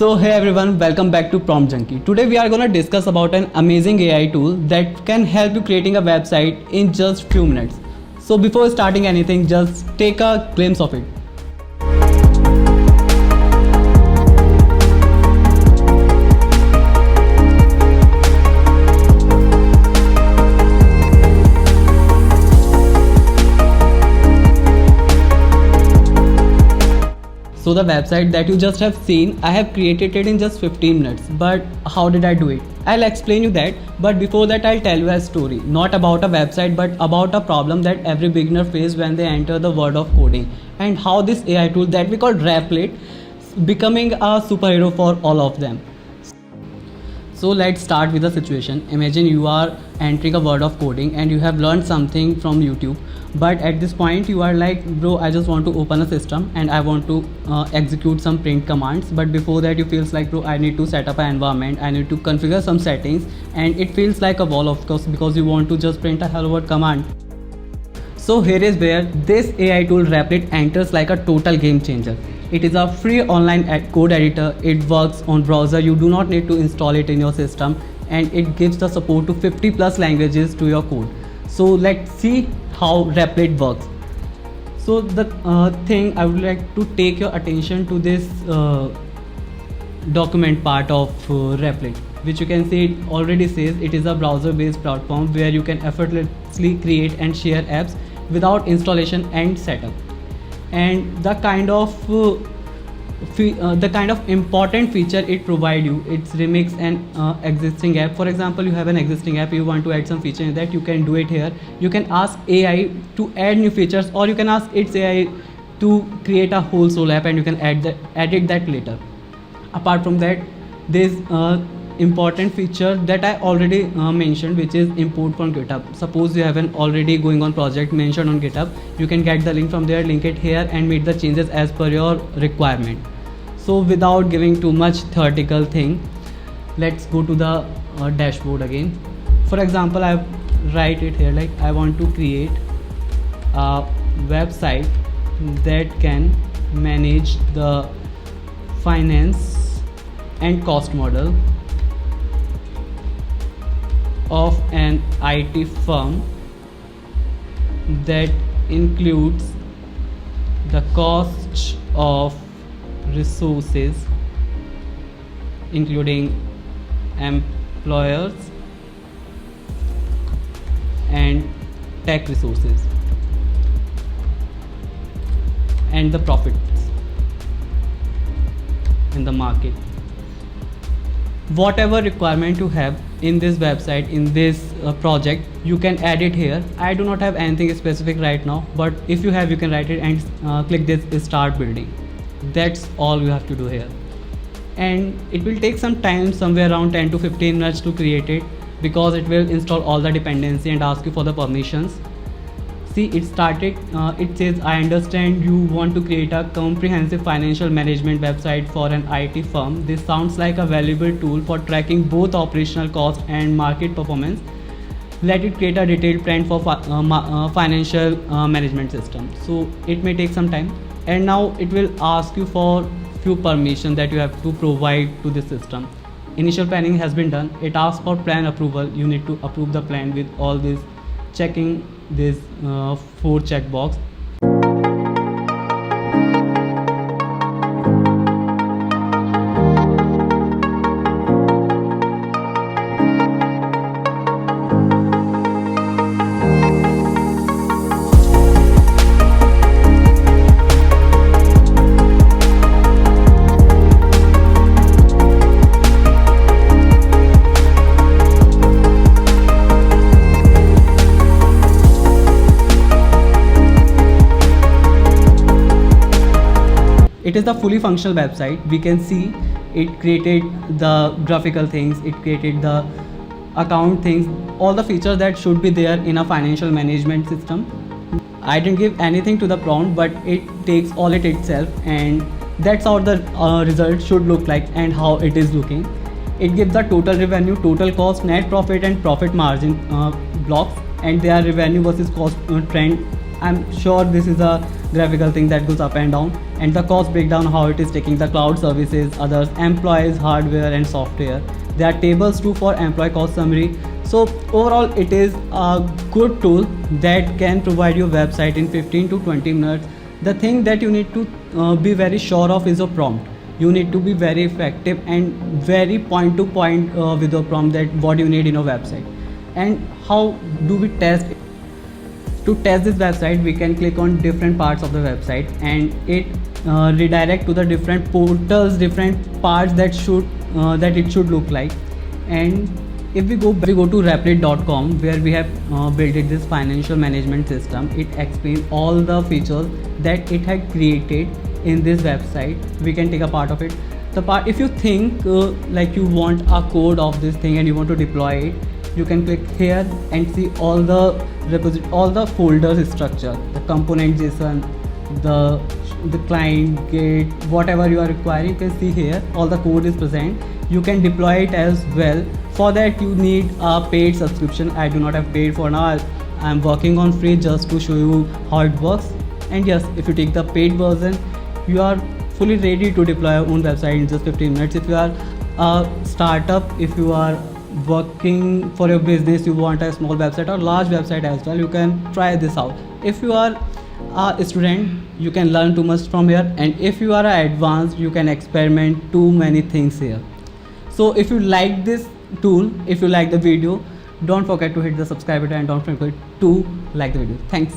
So hey everyone, welcome back to Prompt Junkie. Today we are gonna discuss about an amazing AI tool that can help you creating a website in just few minutes. So before starting anything, just take a glimpse of it. So the website that you just have seen, I have created it in just 15 minutes. But how did I do it? I'll explain you that. But before that, I'll tell you a story. Not about a website, but about a problem that every beginner faces when they enter the world of coding. And how this AI tool that we call Replit becoming a superhero for all of them. So let's start with the situation. Imagine you are entering a world of coding and you have learned something from YouTube, but at this point you are like, bro, I just want to open a system and I want to execute some print commands. But before that you feels like, bro, I need to set up an environment, I need to configure some settings, and it feels like a wall, of course, because you want to just print a hello world command. So here is where this AI tool Replit enters like a total game changer. It is a free online code editor. It works on browser. You do not need to install it in your system, and it gives the support to 50 plus languages to your code. So let's see how Replit works. So the thing I would like to take your attention to this document part of Replit, which you can see it already says it is a browser based platform where you can effortlessly create and share apps without installation and setup. And the kind of important feature it provide you, it's remix an existing app. For example, you have an existing app, you want to add some feature in that, you can do it here. You can ask AI to add new features, or you can ask its AI to create a whole sole app and you can edit that later. Apart from that, there's important feature that I already mentioned, which is import from GitHub. Suppose you have an already going on project mentioned on GitHub, you can get the link from there, link it here and make the changes as per your requirement. So without giving too much theoretical thing, let's go to the dashboard again. For example, I write it here like I want to create a website that can manage the finance and cost model of an IT firm that includes the cost of resources including employers and tech resources and the profits in the market. Whatever requirement you have in this website, in this project, you can add it here. I do not have anything specific right now, but if you have, you can write it and click this start building. That's all you have to do here. And it will take some time, somewhere around 10 to 15 minutes to create it, because it will install all the dependency and ask you for the permissions. See, it started, it says, I understand you want to create a comprehensive financial management website for an IT firm. This sounds like a valuable tool for tracking both operational costs and market performance. Let it create a detailed plan for financial management system. So it may take some time, and now it will ask you for few permissions that you have to provide to the system. Initial planning has been done. It asks for plan approval. You need to approve the plan with all this, checking this 4 checkbox. It is the fully functional website. We can see it created the graphical things, it created the account things, all the features that should be there in a financial management system. I didn't give anything to the prompt, but it takes all it itself, and that's how the result should look like and how it is looking. It gives the total revenue, total cost, net profit and profit margin blocks, and their revenue versus cost trend. I'm sure this is a graphical thing that goes up and down, and the cost breakdown, how it is taking the cloud services, others, employees, hardware and software. There are tables too for employee cost summary. So overall it is a good tool that can provide your website in 15 to 20 minutes. The thing that you need to be very sure of is your prompt. You need to be very effective and very point to point with your prompt, that what you need in your website. And how do we test? To test this website, we can click on different parts of the website and it redirect to the different portals, different parts that it should look like. And if we go to Replit.com, where we have built this financial management system, it explains all the features that it had created in this website. We can take a part of it. The part, if you think like you want a code of this thing and you want to deploy it, you can click here and see all the folders structure, the component JSON, the client gate, whatever you are requiring. You can see here all the code is present. You can deploy it as well. For that you need a paid subscription. I do not have paid for now. I'm working on free just to show you how it works. And yes, if you take the paid version, you are fully ready to deploy your own website in just 15 minutes. If you are a startup, if you are working for your business, you want a small website or large website as well, you can try this out. If you are a student, you can learn too much from here, and if you are advanced, you can experiment too many things here. So if you like this tool, if you like the video, don't forget to hit the subscribe button and don't forget to like the video. Thanks.